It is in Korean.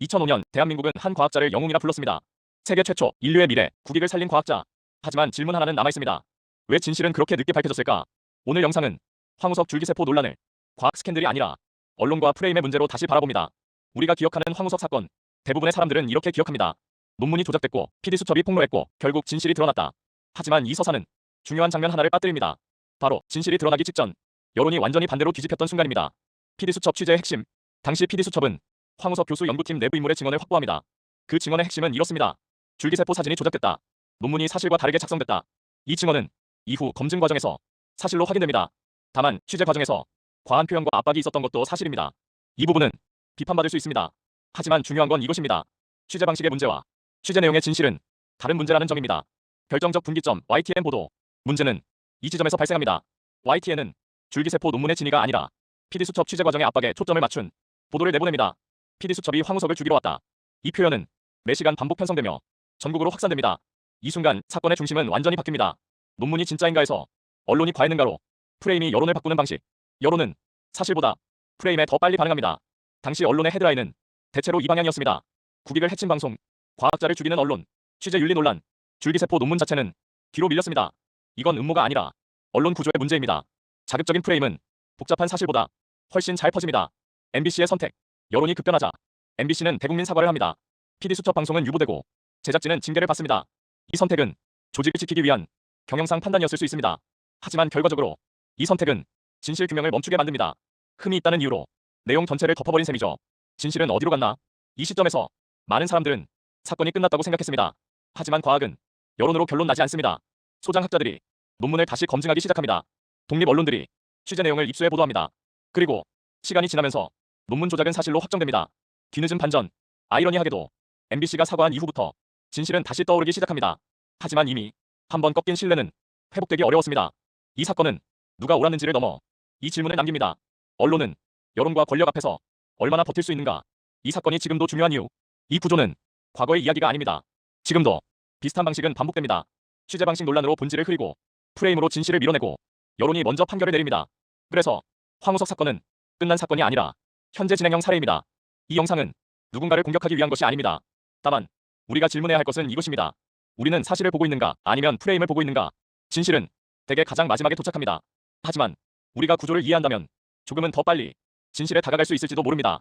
2005년 대한민국은 한 과학자를 영웅이라 불렀습니다. 세계 최초, 인류의 미래, 국익을 살린 과학자. 하지만 질문 하나는 남아있습니다. 왜 진실은 그렇게 늦게 밝혀졌을까? 오늘 영상은 황우석 줄기세포 논란을 과학 스캔들이 아니라 언론과 프레임의 문제로 다시 바라봅니다. 우리가 기억하는 황우석 사건, 대부분의 사람들은 이렇게 기억합니다. 논문이 조작됐고 PD수첩이 폭로했고 결국 진실이 드러났다. 하지만 이 서사는 중요한 장면 하나를 빠뜨립니다. 바로 진실이 드러나기 직전 여론이 완전히 반대로 뒤집혔던 순간입니다. PD수첩 취재의 핵심. 당시 PD수첩은 황우석 교수 연구팀 내부 인물의 증언을 확보합니다. 그 증언의 핵심은 이렇습니다. 줄기세포 사진이 조작됐다. 논문이 사실과 다르게 작성됐다. 이 증언은 이후 검증 과정에서 사실로 확인됩니다. 다만 취재 과정에서 과한 표현과 압박이 있었던 것도 사실입니다. 이 부분은 비판받을 수 있습니다. 하지만 중요한 건 이것입니다. 취재 방식의 문제와 취재 내용의 진실은 다른 문제라는 점입니다. 결정적 분기점 YTN 보도. 문제는 이 지점에서 발생합니다. YTN은 줄기세포 논문의 진위가 아니라 PD수첩 취재 과정의 압박에 초점을 맞춘 보도를 내보냅니다. PD수첩이 황우석을 죽이러 왔다. 이 표현은 매시간 반복 편성되며 전국으로 확산됩니다. 이 순간 사건의 중심은 완전히 바뀝니다. 논문이 진짜인가에서 언론이 과했는가로 프레임이 여론을 바꾸는 방식. 여론은 사실보다 프레임에 더 빨리 반응합니다. 당시 언론의 헤드라인은 대체로 이 방향이었습니다. 국익을 해친 방송, 과학자를 죽이는 언론, 취재 윤리 논란, 줄기세포 논문 자체는 뒤로 밀렸습니다. 이건 음모가 아니라 언론 구조의 문제입니다. 자극적인 프레임은 복잡한 사실보다 훨씬 잘 퍼집니다. MBC의 선택. 여론이 급변하자 MBC는 대국민 사과를 합니다. PD수첩 방송은 유보되고 제작진은 징계를 받습니다. 이 선택은 조직을 지키기 위한 경영상 판단이었을 수 있습니다. 하지만 결과적으로 이 선택은 진실 규명을 멈추게 만듭니다. 흠이 있다는 이유로 내용 전체를 덮어버린 셈이죠. 진실은 어디로 갔나? 이 시점에서 많은 사람들은 사건이 끝났다고 생각했습니다. 하지만 과학은 여론으로 결론 나지 않습니다. 소장학자들이 논문을 다시 검증하기 시작합니다. 독립 언론들이 취재 내용을 입수해 보도합니다. 그리고 시간이 지나면서 논문 조작은 사실로 확정됩니다. 뒤늦은 반전. 아이러니하게도 MBC가 사과한 이후부터 진실은 다시 떠오르기 시작합니다. 하지만 이미 한번 꺾인 신뢰는 회복되기 어려웠습니다. 이 사건은 누가 옳았는지를 넘어 이 질문을 남깁니다. 언론은 여론과 권력 앞에서 얼마나 버틸 수 있는가? 이 사건이 지금도 중요한 이유. 이 구조는 과거의 이야기가 아닙니다. 지금도 비슷한 방식은 반복됩니다. 취재 방식 논란으로 본질을 흐리고 프레임으로 진실을 밀어내고 여론이 먼저 판결을 내립니다. 그래서 황우석 사건은 끝난 사건이 아니라 현재 진행형 사례입니다. 이 영상은 누군가를 공격하기 위한 것이 아닙니다. 다만 우리가 질문해야 할 것은 이것입니다. 우리는 사실을 보고 있는가 아니면 프레임을 보고 있는가? 진실은 대개 가장 마지막에 도착합니다. 하지만 우리가 구조를 이해한다면 조금은 더 빨리 진실에 다가갈 수 있을지도 모릅니다.